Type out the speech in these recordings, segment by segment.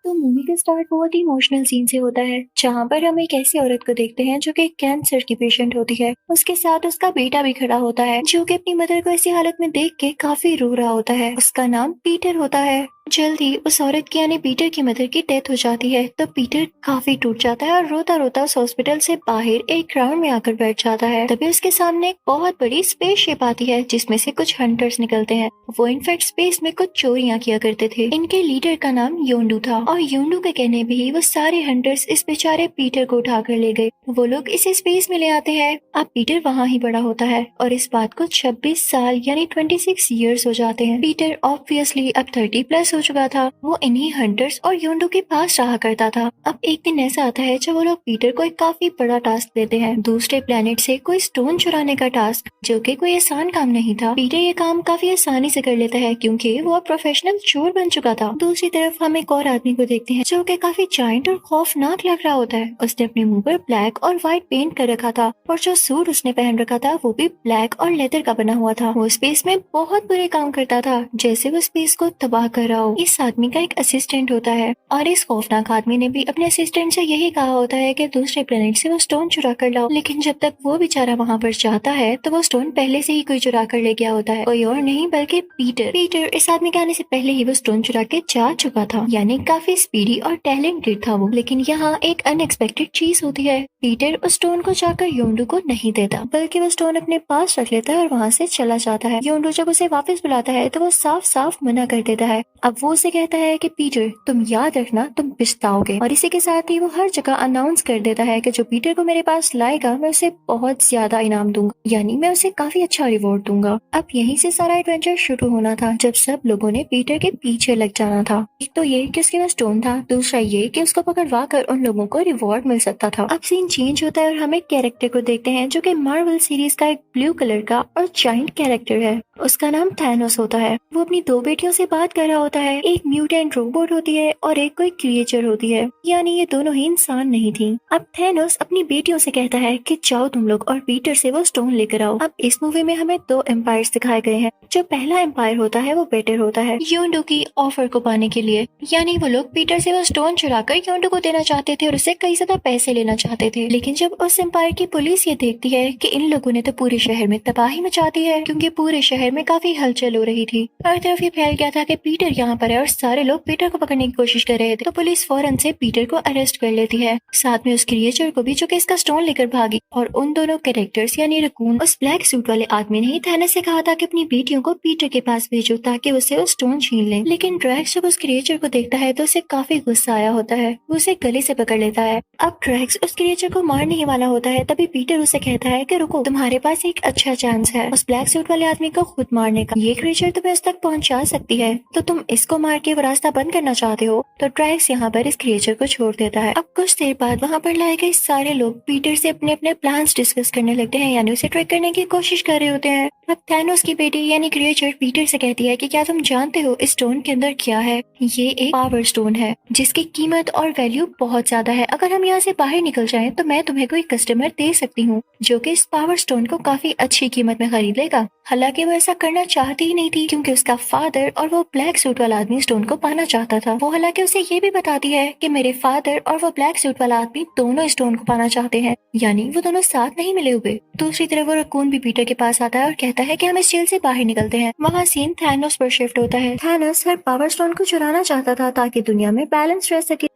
तो मूवी का स्टार्ट बहुत ही इमोशनल सीन से होता है, जहाँ पर हम एक ऐसी औरत को देखते हैं जो कि कैंसर की पेशेंट होती है। उसके साथ उसका बेटा भी खड़ा होता है, जो कि अपनी मदर को ऐसी हालत में देख के काफी रो रहा होता है। उसका नाम पीटर होता है। जल्द ही उस औरत की यानी पीटर की मदर की डेथ हो जाती है, तो पीटर काफी टूट जाता है और रोता रोता उस हॉस्पिटल से बाहर एक ग्राउंड में आकर बैठ जाता है। तभी उसके सामने एक बहुत बड़ी स्पेसशिप आती है, जिसमें से कुछ हंटर्स निकलते हैं। वो इनफैक्ट स्पेस में कुछ चोरियां किया करते थे। इनके लीडर का नाम योंडू था, और योंडू के कहने पे ही वो सारे हंटर्स इस बेचारे पीटर को उठा कर ले गए। वो लोग इसे स्पेस में ले आते हैं। अब पीटर वहाँ ही बड़ा होता है, और इस बात को 26 साल यानी 26 ईयर्स हो जाते हैं। पीटर ऑब्वियसली अब 30+ हो चुका था। वो इन्हीं हंटर्स और योंडू के पास रहा करता था। अब एक दिन ऐसा आता है जब वो लोग पीटर को एक काफी बड़ा टास्क देते हैं, दूसरे प्लेनेट से कोई स्टोन चुराने का टास्क, जो कि कोई आसान काम नहीं था। पीटर ये काम काफी आसानी से कर लेता है, क्योंकि वो अब प्रोफेशनल चोर बन चुका था। दूसरी तरफ हम एक और आदमी को देखते हैं, जो कि काफी जायंट और खौफनाक लग रहा होता है। उसने अपने मुंह पर ब्लैक और व्हाइट पेंट कर रखा था, और जो सूट उसने पहन रखा था वो भी ब्लैक और लेदर का बना हुआ था। वो स्पेस में बहुत बुरे काम करता था, जैसे वो स्पेस को तबाह कर रहा हो। इस आदमी का एक असिस्टेंट होता है, और इस खौफनाक आदमी ने भी अपने असिस्टेंट से यही कहा होता है कि दूसरे प्लेनेट से वो स्टोन चुरा कर लाओ। लेकिन जब तक वो बेचारा वहाँ पर जाता है, तो वो स्टोन पहले से ही कोई चुरा कर ले गया होता है, कोई और नहीं बल्कि पीटर। पीटर इस आदमी के आने से पहले ही वो स्टोन चुरा के जा चुका था, यानी काफी स्पीडी और टैलेंटेड था वो। लेकिन यहाँ एक अनएक्सपेक्टेड चीज होती है। पीटर उस स्टोन को जाकर योंडू को नहीं देता, बल्कि वो स्टोन अपने पास रख लेता है और वहाँ से चला जाता है। योंडू जब उसे वापस बुलाता है, तो वो साफ साफ मना कर देता है। अब वो उसे कहता है कि पीटर, तुम याद रखना, तुम पछताओगे। और इसी के साथ ही वो हर जगह अनाउंस कर देता है कि जो पीटर को मेरे पास लाएगा, मैं उसे बहुत ज्यादा इनाम दूंगा, यानी मैं उसे काफी अच्छा रिवॉर्ड दूंगा। अब यहीं से सारा एडवेंचर शुरू होना था, जब सब लोगों ने पीटर के पीछे लग जाना था। एक तो ये कि उसके पास स्टोन था, दूसरा ये कि उसको पकड़वा कर उन लोगों को रिवॉर्ड मिल सकता था। अब सीन चेंज होता है और हम एक कैरेक्टर को देखते हैं, जो कि मार्वल सीरीज का एक ब्लू कलर का और जायंट कैरेक्टर है। उसका नाम थैनोस होता है। वो अपनी दो बेटियों से बात कर रहा होता है। एक म्यूटेंट रोबोट होती है और एक कोई क्रिएचर होती है, यानी ये दोनों ही इंसान नहीं थी। अब थैनोस अपनी बेटियों से कहता है कि जाओ तुम लोग और पीटर से वो स्टोन लेकर आओ। अब इस मूवी में हमें दो एम्पायर्स दिखाए गए हैं। जो पहला एम्पायर होता है वो बेटर होता है योंडू की ऑफर को पाने के लिए, यानी वो लोग पीटर से वो स्टोन चुरा कर योंडू को देना चाहते थे और उससे कई ज्यादा पैसे लेना चाहते थे। लेकिन जब उस एम्पायर की पुलिस ये देखती है कि इन लोगों ने तो पूरे शहर में तबाही मचा दी है, क्योंकि पूरे शहर में काफी हलचल हो रही थी। हर तरफ ये फैल गया था कि पीटर यहाँ पर है और सारे लोग पीटर को पकड़ने की कोशिश कर रहे थे, तो पुलिस फौरन से पीटर को अरेस्ट कर लेती है, साथ में उस क्रिएचर को भी, जो कि इसका स्टोन लेकर भागी। और उन दोनों कैरेक्टर्स यानी रकून, उस ब्लैक सूट वाले आदमी ने ही थैनोस से कहा था कि अपनी बेटियों को पीटर के पास भेजो ताकि उसे वो स्टोन छीन ले। लेकिन ड्रैक्स जब उस क्रिएचर को देखता है तो उसे काफी गुस्सा आया होता है। वो उसे गले से पकड़ लेता है। अब ड्रैक्स उस क्रिएचर को मारने ही वाला होता है, तभी पीटर उसे कहता है कि रुको, तुम्हारे पास एक अच्छा चांस है उस ब्लैक सूट वाले आदमी को खुद मारने का। ये क्रिएचर तुम्हें उस तक पहुंचा सकती है, तो तुम इसको मार के वो रास्ता बंद करना चाहते हो। तो ड्रैक्स यहाँ पर इस क्रिएचर को छोड़ देता है। अब कुछ देर बाद वहाँ पर लाए गए सारे लोग पीटर से अपने अपने प्लान्स डिस्कस करने लगते हैं, यानी उसे ट्रिक करने की कोशिश कर रहे होते हैं। अब थैनोस की बेटी यानी क्रिएचर पीटर से कहती है कि क्या तुम जानते हो इस स्टोन के अंदर क्या है? ये एक पावर स्टोन है, जिसकी कीमत और वैल्यू बहुत ज्यादा है। अगर हम यहाँ से बाहर निकल जाएं, तो मैं तुम्हें कोई कस्टमर दे सकती हूँ, जो कि इस पावर स्टोन को काफी अच्छी कीमत में खरीद लेगा। हालांकि वो ऐसा करना चाहती ही नहीं थी, क्योंकि उसका फादर और वो ब्लैक सूट वाला आदमी स्टोन को पाना चाहता था। वो हालांकि उसे ये भी बताती है कि मेरे फादर और वो ब्लैक सूट वाला आदमी दोनों स्टोन को पाना चाहते हैं, यानी वो दोनों साथ नहीं मिले हुए। दूसरी तरफ वो रकून भी पीटर के पास आता है और कहता है कि हम इस जेल से बाहर निकलते हैं। वहाँ सीन थैनोस पर शिफ्ट होता है। थैनोस हर पावर स्टोन को चुराना चाहता था ताकि दुनिया में बैलेंस रह सके।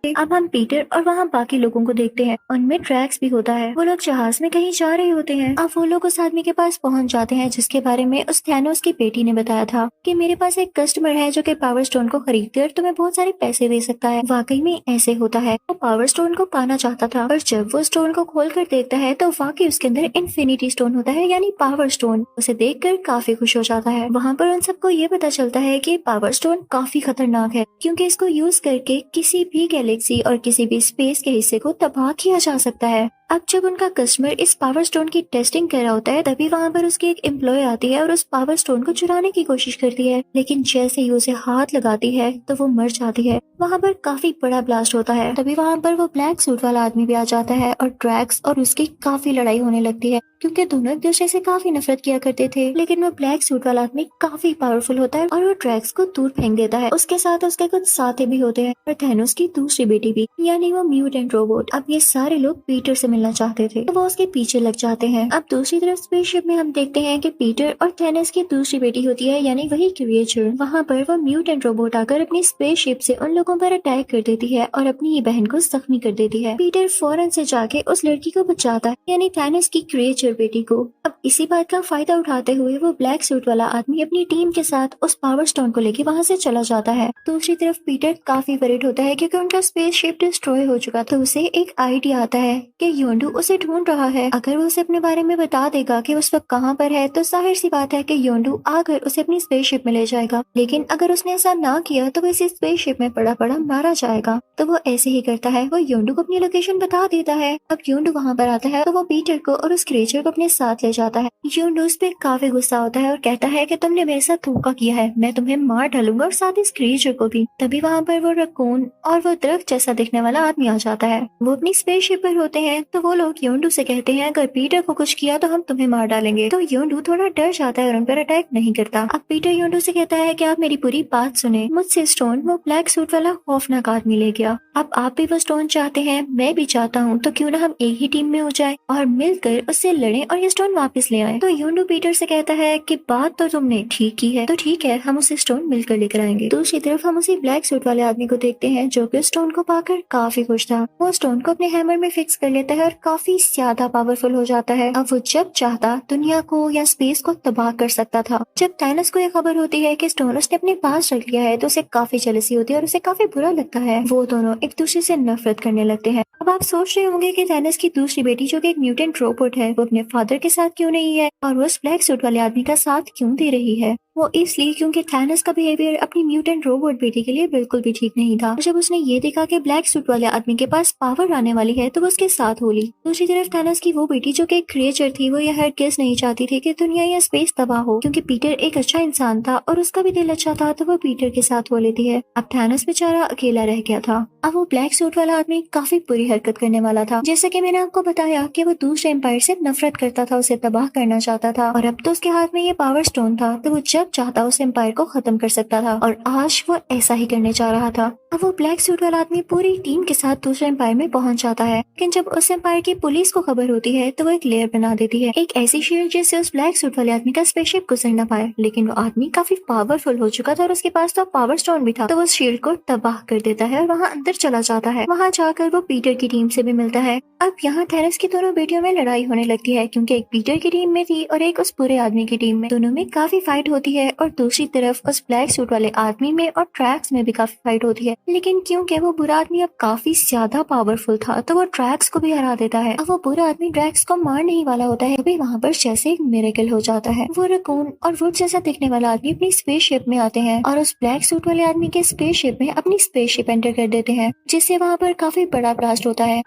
अब हम पीटर और वहाँ बाकी लोगों को देखते हैं। उनमें ड्रैक्स भी होता है। वो लोग जहाज में कहीं जा रहे होते हैं। अब वो लोग उस आदमी के पास पहुँच जाते हैं, जिसके बारे में उस थैनोस की बेटी ने बताया था कि मेरे पास एक कस्टमर है जो कि पावर स्टोन को खरीद कर तुम्हें बहुत सारे पैसे दे सकता है। वाकई में ऐसे होता है। वो पावर स्टोन को पाना चाहता था, और जब वो स्टोन को खोल कर देखता है तो वाकई उसके अंदर इन्फिनिटी स्टोन होता है, यानी पावर स्टोन। उसे देख कर काफी खुश हो जाता है। वहाँ पर उन सबको ये पता चलता है कि पावर स्टोन काफी खतरनाक है, क्योंकि इसको यूज करके किसी भी गैलेक्सी और किसी भी स्पेस के हिस्से को तबाह किया जा सकता है। अब जब उनका कस्टमर इस पावर स्टोन की टेस्टिंग कर रहा होता है तभी वहाँ पर उसकी एक एम्प्लॉय आती है और उस पावर स्टोन को चुराने की कोशिश करती है, लेकिन जैसे ही उसे हाथ लगाती है तो वो मर जाती है। वहाँ पर काफी बड़ा ब्लास्ट होता है। तभी वहाँ पर वो ब्लैक सूट वाला आदमी भी आ जाता है और ड्रैक्स और उसकी काफी लड़ाई होने लगती है, क्योंकि दोनों एक दूसरे से काफी नफरत किया करते थे। लेकिन वो ब्लैक सूट वाला आदमी काफी पावरफुल होता है और वो ड्रैक्स को दूर फेंक देता है। उसके साथ उसके कुछ साथी भी होते हैं और थैनोस की दूसरी बेटी भी, यानी वो म्यूटेंट रोबोट। अब ये सारे लोग पीटर से मिलना चाहते थे तो वो उसके पीछे लग जाते हैं। अब दूसरी तरफ स्पेसशिप में हम देखते हैं कि पीटर और थैनोस की दूसरी बेटी होती है, यानी वही क्रिएचर। वहाँ पर वो म्यूटेंट रोबोट आकर अपनी स्पेसशिप से उन लोगों पर अटैक कर देती है और अपनी ही बहन को जख्मी कर देती है। पीटर फौरन से जाके उस लड़की को बचाता है, यानी थैनोस की क्रिएचर बेटी को। अब इसी बात का फायदा उठाते हुए वो ब्लैक सूट वाला आदमी अपनी टीम के साथ उस पावर स्टोन को लेके वहाँ से चला जाता है। दूसरी तरफ पीटर काफी वरीड होता है क्योंकि उनका स्पेसशिप डिस्ट्रॉय हो चुका था। उसे एक आइडिया आता है कि योंडू उसे ढूंढ रहा है। अगर वो उसे अपने बारे में बता देगा कि उस वक्त कहाँ पर है तो जाहिर सी बात है कि योंडू आकर उसे अपनी स्पेसशिप में ले जाएगा। लेकिन अगर उसने ऐसा ना किया तो वो इसी स्पेसशिप में पड़ा पड़ा मारा जाएगा। तो वो ऐसे ही करता है, वो योंडू को अपनी लोकेशन बता देता है। अब योंडू वहाँ पर आता है तो वो पीटर को और उस क्रिएचर को अपने साथ ले जाता है। योंडू उस पे काफी गुस्सा होता है और कहता है कि तुमने मेरे साथ धोखा किया है, मैं तुम्हें मार डालूंगा और साथ इस क्रिएचर को भी। तभी वहाँ पर वो रकून और वो दरख्त जैसा दिखने वाला आदमी आ जाता है। वो अपनी स्पेसशिप पर होते हैं तो वो लोग योंडू से कहते हैं अगर पीटर को कुछ किया तो हम तुम्हें मार डालेंगे। तो योंडू थोड़ा डर जाता है और उन पर अटैक नहीं करता। अब पीटर योंडू से कहता है कि आप मेरी पूरी बात सुने, मुझसे स्टोन वो ब्लैक सूट वाला खौफनाक आदमी ले गया। अब आप भी वो स्टोन चाहते हैं, मैं भी चाहता हूँ, तो क्यों ना हम एक ही टीम में हो जाए और मिलकर उससे लड़ें और ये स्टोन वापस ले आए। तो योंडू पीटर से कहता है कि बात तो तुमने ठीक की है, तो ठीक है, हम उसे स्टोन मिलकर लेकर आएंगे। दूसरी तरफ हम उसी ब्लैक सूट वाले आदमी को देखते हैं जो कि स्टोन को पाकर काफी खुश था। वो स्टोन को अपने हैमर में फिक्स कर लेता है और काफी ज्यादा पावरफुल हो जाता है। अब वो जब चाहता दुनिया को या स्पेस को तबाह कर सकता था। जब थैनोस को यह खबर होती है कि स्टोन उसने अपने पास रख लिया है तो उसे काफी जेलसी होती है और उसे काफी बुरा लगता है। वो दोनों एक दूसरे से नफरत करने लगते हैं। अब आप सोच रहे होंगे कि थैनोस की दूसरी बेटी जो कि एक म्यूटेंट रोबोट है वो अपने फादर के साथ क्यों नहीं है और वो उस ब्लैक सूट वाले आदमी का साथ क्यों दे रही है। वो इसलिए क्योंकि थैनोस का बिहेवियर अपनी म्यूटेंट रोबोट बेटी के लिए बिल्कुल भी ठीक नहीं था। जब उसने ये देखा कि ब्लैक सूट वाले आदमी के पास पावर आने वाली है तो वो उसके साथ हो ली। दूसरी तरफ थैनोस की वो बेटी जो कि एक क्रिएचर थी, वो यह हरगिज़ नहीं चाहती थी कि दुनिया या स्पेस तबाह हो, क्योंकि पीटर एक अच्छा इंसान था और उसका भी दिल अच्छा था, तो वो पीटर के साथ हो लेती है। अब थैनोस बेचारा अकेला रह गया था। अब वो ब्लैक सूट वाला आदमी काफी बुरी हरकत करने वाला था। जैसे कि मैंने आपको बताया कि वो दूसरे एम्पायर से नफरत करता था, उसे तबाह करना चाहता था और अब तो उसके हाथ में ये पावर स्टोन था, तो वो जब चाहता उस एम्पायर को खत्म कर सकता था और आज वो ऐसा ही करने जा रहा था। अब वो ब्लैक सूट वाला आदमी पूरी टीम के साथ दूसरे एम्पायर में पहुंच जाता है, लेकिन जब उस एम्पायर की पुलिस को खबर होती है तो वो एक लेयर बना देती है, एक ऐसी शील्ड जिससे उस ब्लैक सूट वाले आदमी का स्पेसशिप गुजर न पाए। लेकिन वो आदमी काफी पावरफुल हो चुका था और उसके पास तो पावर स्टोन भी था, तो वो शील्ड को तबाह कर देता है और वहाँ अंदर चला जाता है। वहाँ जाकर वो पीटर की टीम से भी मिलता है। अब यहाँ थैनोस की दोनों बेटियों में लड़ाई होने लगती है, क्योंकि एक पीटर की टीम में थी और एक उस बुरे आदमी की टीम में। दोनों में काफी फाइट होती है और दूसरी तरफ उस ब्लैक सूट वाले आदमी में और ट्रैक्स में भी काफी फाइट होती है। लेकिन क्योंकि वो बुरा आदमी अब काफी ज्यादा पावरफुल था तो वो ट्रैक्स को भी हरा देता है। अब वो बुरा आदमी ट्रैक्स को मारने ही वाला होता है, तभी वहाँ पर जैसे एक मिरेकल हो जाता है। वो रकून और वुड जैसा दिखने वाला आदमी अपनी स्पेसशिप में आते हैं और उस ब्लैक सूट वाले आदमी के स्पेसशिप में अपनी स्पेसशिप एंटर कर देते हैं, जिससे वहाँ पर काफी बड़ा ब्लास्ट होता है।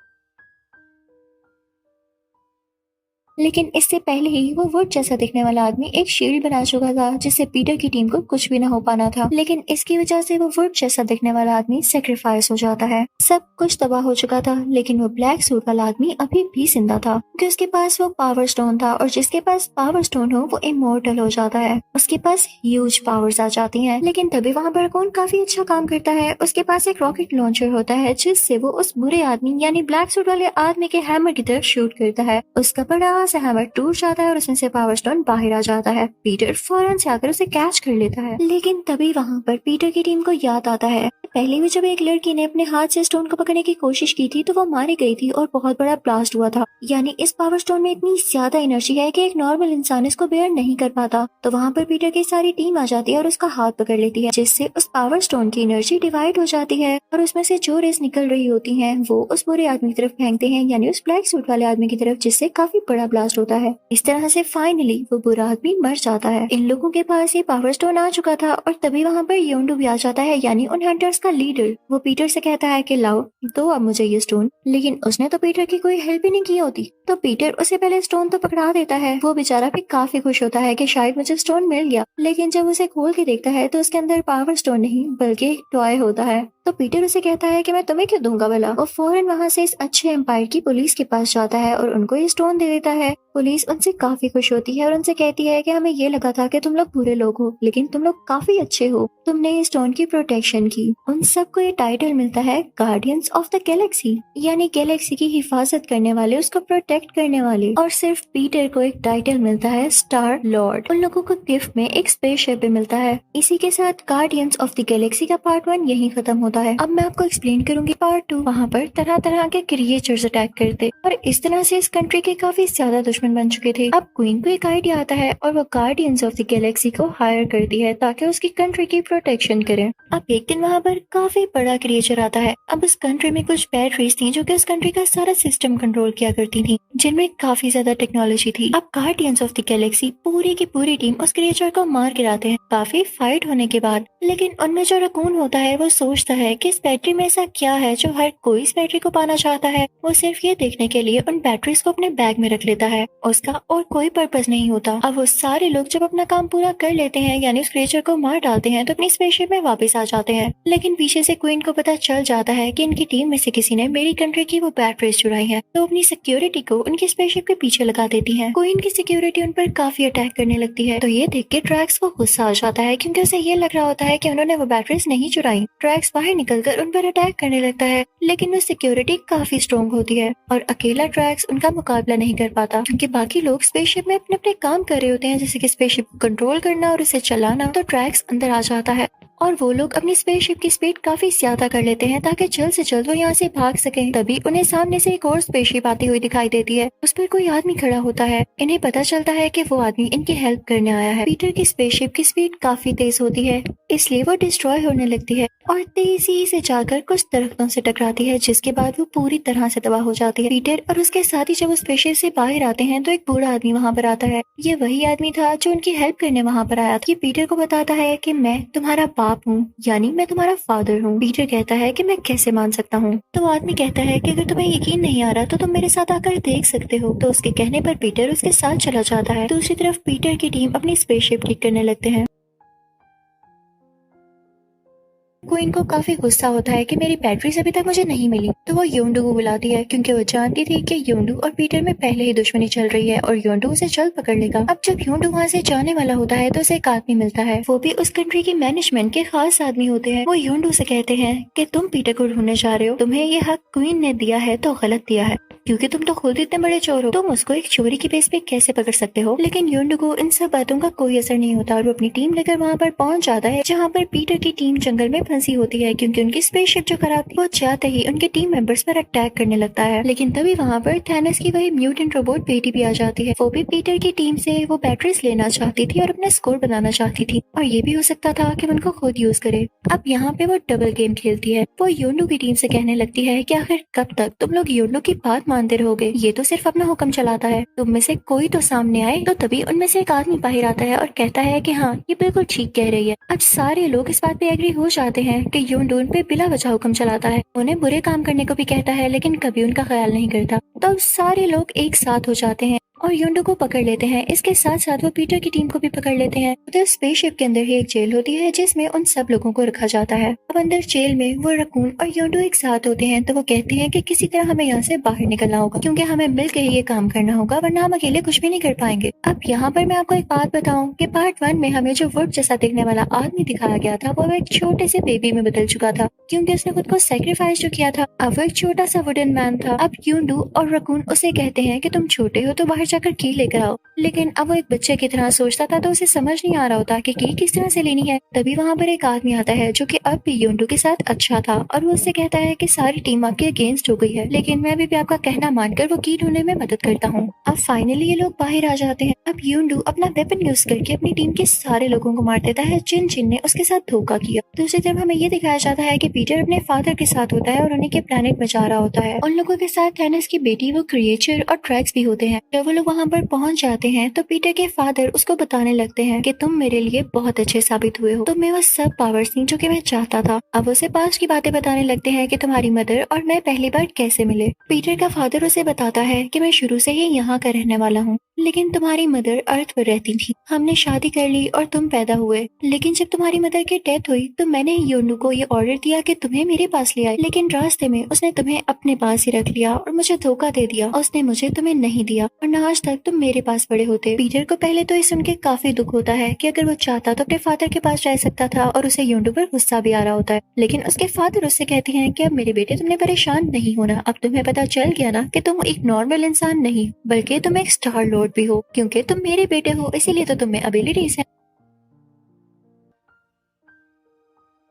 लेकिन इससे पहले ही वो वुड जैसा दिखने वाला आदमी एक शील्ड बना चुका था, जिससे पीटर की टीम को कुछ भी ना हो पाना था। लेकिन इसकी वजह से वो वुड जैसा दिखने वाला आदमी सेक्रीफाइस हो जाता है। सब कुछ तबाह हो चुका था, लेकिन वो ब्लैक सूट वाला आदमी अभी भी जिंदा था, क्योंकि उसके पास वो पावर स्टोन था और जिसके पास पावर स्टोन हो वो इमोर्टल हो जाता है। उसके पास ह्यूज पावर्स आ जाती हैं। लेकिन तभी वहाँ पर कौन काफी अच्छा काम करता है। उसके पास एक रॉकेट लॉन्चर होता है, जिससे वो उस बुरे आदमी यानी ब्लैक सूट वाले आदमी के हैमर की तरफ शूट करता है। उसका बड़ा से हैमर टूट जाता है और उसमें से पावर स्टोन बाहर आ जाता है। पीटर फौरन से आकर उसे कैच कर लेता है। लेकिन तभी वहाँ पर पीटर की टीम को याद आता है पहले भी जब एक लड़की ने अपने हाथ से स्टोन को पकड़ने की कोशिश की थी तो वो मारी गई थी और बहुत बड़ा ब्लास्ट हुआ था। यानी इस पावर स्टोन में इतनी ज्यादा एनर्जी है कि एक नॉर्मल इंसान इसको बेयर नहीं कर पाता। तो वहाँ पर पीटर की सारी टीम आ जाती है और उसका हाथ पकड़ लेती है, जिससे उस पावर स्टोन की एनर्जी डिवाइड हो जाती है और उसमें से जो रेस निकल रही होती है वो उस बुरे आदमी की तरफ फेंकते हैं, यानी उस ब्लैक सूट वाले आदमी की तरफ, जिससे काफी बड़ा ब्लास्ट होता है। इस तरह से फाइनली वो बुरा आदमी मर जाता है। इन लोगों के पास ये पावर स्टोन आ चुका था और तभी वहाँ पर योंडू भी आ जाता है, यानी उन हंटर्स उसका लीडर वो पीटर से कहता है कि लाओ दो अब मुझे ये स्टोन, लेकिन उसने तो पीटर की कोई हेल्प ही नहीं की होती। तो पीटर उसे पहले स्टोन तो पकड़ा देता है। वो बेचारा भी काफी खुश होता है कि शायद मुझे स्टोन मिल गया, लेकिन जब उसे खोल के देखता है तो उसके अंदर पावर स्टोन नहीं बल्कि एक टॉय होता है। तो पीटर उसे कहता है कि मैं तुम्हें क्यों दूंगा भला। वो फौरन वहाँ से इस अच्छे एम्पायर की पुलिस के पास जाता है और उनको ये स्टोन दे देता है। पुलिस उनसे काफी खुश होती है और उनसे कहती है कि हमें ये लगा था कि तुम लोग बुरे लोग हो, लेकिन तुम लोग काफी अच्छे हो, तुमने ये स्टोन की प्रोटेक्शन की। उन सबको ये टाइटल मिलता है गार्डियंस ऑफ द गैलेक्सी, यानी गैलेक्सी की हिफाजत करने वाले, उसको प्रोटेक्ट करने वाले। और सिर्फ पीटर को एक टाइटल मिलता है स्टार लॉर्ड। उन लोगों को गिफ्ट में एक स्पेसशिप भी मिलता है। इसी के साथ गार्डियंस ऑफ द गैलेक्सी का पार्ट 1 यही खत्म होता है। अब मैं आपको एक्सप्लेन करूंगी पार्ट 2। वहाँ पर तरह तरह के क्रिएचर्स अटैक करते और इस तरह से इस कंट्री के काफी ज्यादा दुश्मन बन चुके थे। अब क्वीन को एक आइडिया आता है और वो गार्डियंस ऑफ द गैलेक्सी को हायर करती है ताकि उसकी कंट्री की प्रोटेक्शन करे। अब एक दिन वहाँ पर काफी बड़ा क्रिएचर आता है। अब उस कंट्री में कुछ बैटरीज थी जो कि उस कंट्री का सारा सिस्टम कंट्रोल किया करती थी, जिनमें काफी ज्यादा टेक्नोलॉजी थी। अब गार्डियंस ऑफ द गैलेक्सी पूरी की पूरी टीम उस क्रिएचर को मार गिराते हैं काफी फाइट होने के बाद। लेकिन उनमें जो रकून होता है वो सोचता है कि इस बैटरी में ऐसा क्या है जो हर कोई इस बैटरी को पाना चाहता है। वो सिर्फ ये देखने के लिए उन बैटरीज को अपने बैग में रख लेता है, उसका और कोई पर्पस नहीं होता। अब वो सारे लोग जब अपना काम पूरा कर लेते हैं यानी उस क्रिएचर को मार डालते हैं तो अपनी स्पेसशिप में वापस आ जाते हैं। लेकिन पीछे से क्वीन को पता चल जाता है कि इनकी टीम में से किसी ने मेरी कंट्री की वो बैटरीज चुराई है, तो अपनी सिक्योरिटी को उनकी स्पेसशिप के पीछे लगा देती है। क्वीन की सिक्योरिटी उन पर काफी अटैक करने लगती है। तो ये देख के ट्रैक्स को गुस्सा आ जाता है क्योंकि उसे ये लग रहा होता है कि उन्होंने वो बैटरीज नहीं चुराई। ट्रैक्स बाहर निकलकर उन पर अटैक करने लगता है, लेकिन वो सिक्योरिटी काफी स्ट्रॉन्ग होती है और अकेला ट्रैक्स उनका मुकाबला नहीं कर पाता क्योंकि बाकी लोग स्पेसशिप में अपने अपने काम कर रहे होते हैं, जैसे कि स्पेसशिप को कंट्रोल करना और उसे चलाना। तो ट्रैक्स अंदर आ जाता है और वो लोग अपनी स्पेसशिप की स्पीड काफी ज्यादा कर लेते हैं ताकि जल्द से जल्द वो यहाँ से भाग सकें। तभी उन्हें सामने से एक और स्पेसशिप आती हुई दिखाई देती है। उस पर कोई आदमी खड़ा होता है। इन्हें पता चलता है कि वो आदमी इनकी हेल्प करने आया है। पीटर की स्पेसशिप की स्पीड काफी तेज होती है, इसलिए वो डिस्ट्रॉय होने लगती है और तेजी से जाकर कुछ दरख्तों से टकराती है, जिसके बाद वो पूरी तरह से तबाह हो जाती है। पीटर और उसके साथी जब उस स्पेसशिप से बाहर आते हैं तो एक बूढ़ा आदमी वहाँ पर आता है। ये वही आदमी था जो उनकी हेल्प करने वहाँ पर आया था। ये पीटर को बताता है कि मैं तुम्हारा बाप हूँ, यानी मैं तुम्हारा फादर हूँ। पीटर कहता है कि मैं कैसे मान सकता हूँ। तो वो आदमी कहता है कि अगर तुम्हें यकीन नहीं आ रहा तो तुम मेरे साथ आकर देख सकते हो। तो उसके कहने पर पीटर उसके साथ चला जाता है। दूसरी तरफ पीटर की टीम अपनी स्पेसशिप ठीक करने लगते हैं। क्वीन को काफी गुस्सा होता है कि मेरी बैटरीज अभी तक मुझे नहीं मिली, तो वो योंडू को बुलाती है क्योंकि वो जानती थी कि योंडू और पीटर में पहले ही दुश्मनी चल रही है और योंडू उसे जल्द पकड़ लेगा। अब जब योंडू वहाँ से जाने वाला होता है तो उसे एक आदमी मिलता है। वो भी उस कंट्री की मैनेजमेंट के खास आदमी होते हैं। वो योंडू से कहते हैं कि तुम पीटर को ढूंढने जा रहे हो, तुम्हें ये हक क्वीन ने दिया है तो गलत दिया है क्योंकि तुम तो खुद इतने बड़े चोर हो, तुम उसको एक चोरी की बेस पे कैसे पकड़ सकते हो। लेकिन योंडू को इन सब बातों का कोई असर नहीं होता और वो अपनी टीम लेकर वहाँ पर पहुंच जाता है जहाँ पर पीटर की टीम जंगल में फंसी होती है क्योंकि उनकी स्पेसशिप जो खराब थी। वो चाहते ही उनके टीम मेंबर्स पर अटैक करने लगता है। लेकिन तभी वहाँ पर थैनोस की वही म्यूटेंट रोबोट बेटी भी आ जाती है। वो भी पीटर की टीम से वो बैटरीज लेना चाहती थी और अपना स्कोर बनाना चाहती थी और ये भी हो सकता था कि उनको खुद यूज करे। अब यहाँ पे वो डबल गेम खेलती है। वो योंडू की टीम से कहने लगती है कि आखिर कब तक तुम लोग योंडू की बात मानते रहोगे, ये तो सिर्फ अपना हुक्म चलाता है, तुम में से कोई तो सामने आए। तो तभी उनमें से एक आदमी बाहर आता है और कहता है कि हाँ ये बिल्कुल ठीक कह रही है। अब सारे लोग इस बात पे एग्री हो जाते हैं कि योंडू उन पे बिला वजह हुक्म चलाता है, उन्हें बुरे काम करने को भी कहता है लेकिन कभी उनका ख्याल नहीं करता। तो अब सारे लोग एक साथ हो जाते हैं और योंडू को पकड़ लेते हैं। इसके साथ साथ वो पीटर की टीम को भी पकड़ लेते हैं। उधर स्पेसशिप के अंदर ही एक जेल होती है जिसमें उन सब लोगों को रखा जाता है। अब अंदर जेल में वो रकून और योंडू एक साथ होते हैं। तो वो कहते हैं कि किसी तरह हमें यहाँ से बाहर निकलना होगा क्योंकि हमें मिलकर ही ये काम करना होगा, वरना हम अकेले कुछ भी नहीं कर पाएंगे। अब यहाँ पर मैं आपको एक बात बताऊं कि पार्ट 1 में हमें जो वुड जैसा दिखने वाला आदमी दिखाया गया था वो एक छोटे से बेबी में बदल चुका था क्योंकि उसने खुद को सेक्रीफाइस जो किया था। अब वो एक छोटा सा वुडन मैन था। अब योंडू और रकून उसे कहते हैं कि तुम छोटे हो तो बाहर जाकर की लेकर आओ, लेकिन अब वो एक बच्चे की तरह सोचता था तो उसे समझ नहीं आ रहा होता कि किस तरह से लेनी है। तभी वहाँ पर एक आदमी आता है जो कि अब भी योंडू के साथ अच्छा था और वो उससे कहता है कि सारी टीम आपके अगेंस्ट हो गई है, लेकिन मैं अभी भी आपका कहना मानकर वो की ढूंढने में मदद करता हूँ। अब फाइनली ये लोग बाहर आ जाते हैं। अब योंडू अपना वेपन यूज करके अपनी टीम के सारे लोगों को मार देता है जिन ने उसके साथ धोखा किया। दूसरी तरफ हमें ये दिखाया जाता है कि पीटर अपने फादर के साथ होता है और उन्हीं के प्लेनेट बचा रहा होता है। उन लोगों के साथ थैनोस की बेटी वो क्रिएचर और ट्रैक्स भी होते हैं। जब वो लोग वहाँ पर पहुँच जाते हैं तो पीटर के फादर उसको बताने लगते हैं कि तुम मेरे लिए बहुत अच्छे साबित हुए हो, तुम्हें वो सब पावर्स थी जो कि मैं चाहता था। अब उसे पास्ट की बातें बताने लगते हैं कि तुम्हारी मदर और मैं पहली बार कैसे मिले। पीटर का फादर उसे बताता है कि मैं शुरू से ही यहाँ का रहने वाला हूँ, लेकिन तुम्हारी मदर अर्थ पर रहती थी। हमने शादी कर ली और तुम पैदा हुए, लेकिन जब तुम्हारी मदर की डेथ हुई तो मैंने योंडू को ये ऑर्डर दिया कि तुम्हें मेरे पास ले आए, लेकिन रास्ते में उसने तुम्हें अपने पास ही रख लिया और मुझे धोखा दे दिया। उसने मुझे तुम्हें नहीं दिया और न आज तक तुम मेरे पास बड़े होते। पीटर को पहले तो ये सुन के काफी दुख होता है कि अगर वो चाहता तो अपने फादर के पास रह सकता था और उसे योंडू पर गुस्सा भी आ रहा होता है, लेकिन उसके फादर उससे कहते हैं कि अब मेरे बेटे तुमने परेशान नहीं होना। अब तुम्हें पता चल गया ना कि तुम एक नॉर्मल इंसान नहीं बल्कि तुम एक स्टार लॉर्ड भी हो, क्योंकि तुम मेरे बेटे हो इसीलिए तो तुम में एबिलिटीज है।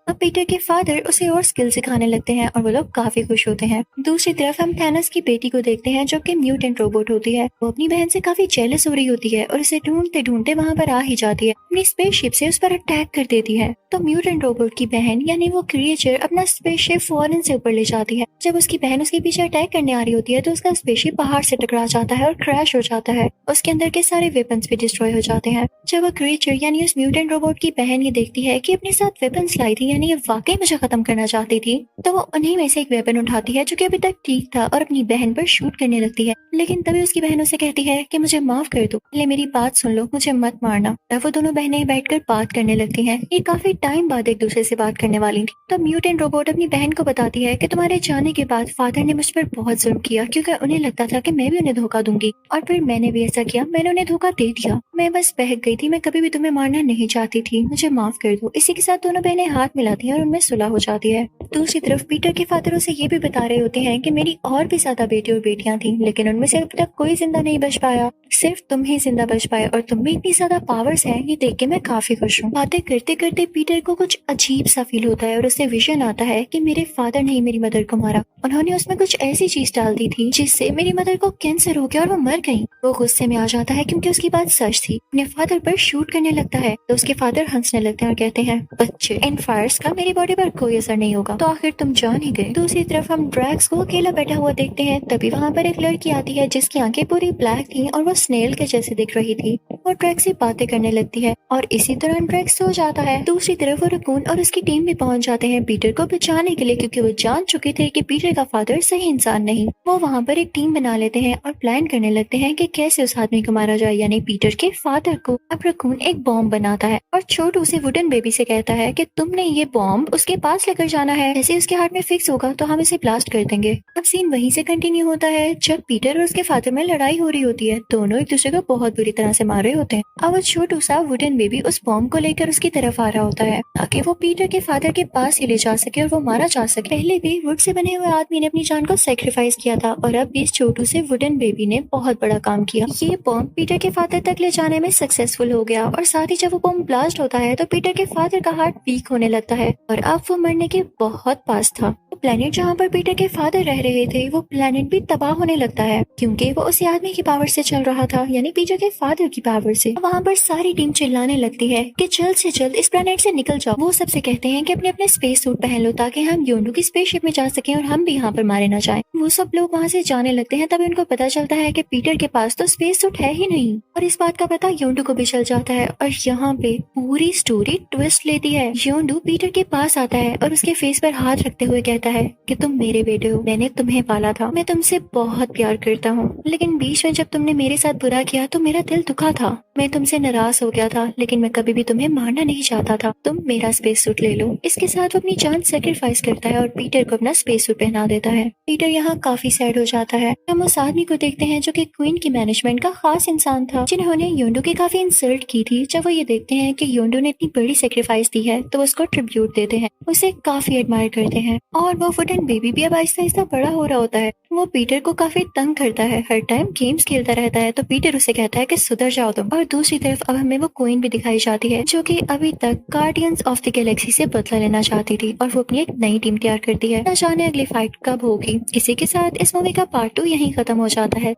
अब पीटर के फादर उसे और स्किल सिखाने लगते हैं और वो लोग काफी खुश होते हैं। दूसरी तरफ हम थैनोस की बेटी को देखते हैं जो कि म्यूटेंट रोबोट होती है। वो अपनी बहन से काफी जेलस हो रही होती है और उसे ढूंढते ढूंढते वहाँ पर आ ही जाती है। अपनी स्पेसशिप से उस पर अटैक कर देती है तो म्यूटेंट रोबोट की बहन यानी वो क्रिएचर अपना स्पेसशिप फौरन से ऊपर ले जाती है। जब उसकी बहन उसके पीछे अटैक करने आ रही होती है तो उसका स्पेसशिप पहाड़ से टकरा जाता है और क्रैश हो जाता है। उसके अंदर के सारे वेपन्स भी डिस्ट्रॉय हो जाते हैं। जब वो क्रिएचर यानी उस म्यूटेंट रोबोट की बहन ये देखती है कि अपने साथ वेपन्स लाई थी यानी ये वाकई मुझे खत्म करना चाहती थी, तो वो उन्हीं में से एक वेपन उठाती है जो कि अभी तक ठीक था और अपनी बहन पर शूट करने लगती है। लेकिन तभी उसकी बहन उसे कहती है कि मुझे माफ कर दो, पहले मेरी बात सुन लो, मुझे मत मारना। तब वो दोनों बहनें बैठकर बात करने लगती हैं। ये काफी टाइम बाद एक दूसरे से बात करने वाली थी। तब म्यूटेंट रोबोट अपनी बहन को बताती है कि तुम्हारे जाने के बाद फादर ने मुझ पर बहुत जुल्म किया, क्योंकि उन्हें लगता था कि मैं भी उन्हें धोखा दूंगी और फिर मैंने भी ऐसा किया, मैंने उन्हें धोखा दे दिया। मैं बस बहक गई थी, मैं कभी भी तुम्हें मारना नहीं चाहती थी, मुझे माफ कर दो। इसी के साथ दोनों बहनें हाथ मिलाती हैं और उनमें सुलह हो जाती है। दूसरी तरफ पीटर के फादर उसे ये भी बता रहे होते हैं कि मेरी और भी ज्यादा बेटे और बेटियां थी, लेकिन उनमें से अब तक कोई जिंदा नहीं बच पाया, सिर्फ तुम ही जिंदा बच पाए और तुम में इतनी ज्यादा पावर्स हैं, ये देख के मैं काफी खुश हूँ। बातें करते करते पीटर को कुछ अजीब सा फील होता है और उसे विजन आता है कि मेरे फादर ने ही मेरी मदर को मारा। उन्होंने उसमें कुछ ऐसी चीज डाल दी थी जिससे मेरी मदर को कैंसर हो गया और वो मर गई। वो गुस्से में आ जाता है क्योंकि उसकी बात सच थी। अपने फादर पर शूट करने लगता है तो उसके फादर हंसने लगते हैं और कहते हैं, बच्चे, इन फायर्स का मेरी बॉडी पर कोई असर नहीं होगा, तो आखिर तुम जान ही गए। दूसरी तरफ हम ड्रैक्स को अकेला बैठा हुआ देखते हैं। तभी वहाँ पर एक लड़की आती है जिसकी आंखें पूरी ब्लैक थी और वो स्नेल के जैसे दिख रही थी। वो ड्रैक्स से बातें करने लगती है और इसी तरह ड्रैक्स सो जाता है। दूसरी तरफ वो रकून और उसकी टीम भी पहुंच जाते हैं पीटर को बचाने के लिए, क्योंकि वो जान चुके थे कि पीटर का फादर सही इंसान नहीं। वो वहाँ पर एक टीम बना लेते हैं और प्लान करने लगते हैं कि कैसे उस आदमी को मारा जाए, यानी पीटर के फादर को। अब रकून एक बॉम्ब बनाता है और छोटू से वुडन बेबी से कहता है कि तुमने ये बॉम्ब उसके पास लेकर जाना है, जैसे उसके हाथ में फिक्स होगा तो हम इसे ब्लास्ट कर देंगे। अब सीन वहीं से कंटिन्यू होता है जब पीटर और उसके फादर में लड़ाई हो रही होती है। दोनों एक दूसरे को बहुत बुरी तरह से मार रहे होते हैं। अब वो छोटू सा वुडन बेबी उस बॉम्ब को लेकर उसकी तरफ आ रहा होता है ताकि वो पीटर के फादर के पास ही ले जा सके और वो मारा जा सके। पहले भी वुड से बने हुए आदमी ने अपनी जान को सेक्रीफाइस किया था और अब इस छोटू से वुडन बेबी ने बहुत बड़ा काम किया। ये बॉम्ब पीटर के फादर तक ले जाने में सक्सेसफुल हो गया और साथ ही जब वो बॉम्ब ब्लास्ट होता है तो पीटर के फादर का हार्ट वीक होने लगता है और अब वो मरने के बहुत पास था। प्लेनेट जहाँ पर पीटर के फादर रह रहे थे वो प्लेनेट भी तबाह होने लगता है, क्योंकि वो उसी आदमी की पावर से चल रहा था, यानी पीटर के फादर की पावर से। वहाँ पर सारी टीम चिल्लाने लगती है कि जल्द से जल्द इस प्लेनेट से निकल जाओ। वो सबसे कहते हैं कि अपने अपने स्पेस सूट पहन लो ताकि हम योंडू की स्पेसशिप में जा सकें और हम भी यहाँ पर मारे न जाएं। वो सब लोग वहाँ से जाने लगते हैं। तभी उनको पता चलता है कि पीटर के पास तो स्पेस सूट है ही नहीं और इस बात का पता योंडू को भी चल जाता है और यहाँ पे पूरी स्टोरी ट्विस्ट लेती है। योंडू पीटर के पास आता है और उसके फेस पर हाथ रखते हुए कहता है कि तुम मेरे बेटे हो, मैंने तुम्हें पाला था, मैं तुमसे बहुत प्यार करता हूँ, लेकिन बीच में जब तुमने मेरे साथ बुरा किया तो मेरा दिल दुखा था, मैं तुमसे नाराज हो गया था, लेकिन मैं कभी भी तुम्हें मारना नहीं चाहता था, तुम मेरा स्पेस सूट ले लो। इसके साथ वो अपनी जान सेक्रीफाइस करता है और पीटर को अपना स्पेस सूट पहना देता है। पीटर यहाँ काफी सैड हो जाता है। हम उस आदमी को देखते हैं जो कि क्वीन की मैनेजमेंट का खास इंसान था, जिन्होंने योंडू की काफी इंसल्ट की थी। जब वो ये देखते हैं कि योंडू ने इतनी बड़ी सेक्रीफाइस दी है तो उसको ट्रिब्यूट देते हैं, उसे काफी एडमायर करते हैं और वो वुडन बेबी भी अब आहिस्ता आहिस्ता बड़ा हो रहा होता है। वो पीटर को काफी तंग करता है, हर टाइम गेम्स खेलता रहता है, तो पीटर उसे कहता है कि सुधर जाओ तुम। और दूसरी तरफ अब हमें वो क्वीन भी दिखाई जाती है जो कि अभी तक गार्डियंस ऑफ द गैलेक्सी से बदला लेना चाहती थी और वो अपनी एक नई टीम तैयार करती है। न जाने अगली फाइट कब होगी। इसी के साथ इस मूवी का पार्ट 2 यहीं खत्म हो जाता है।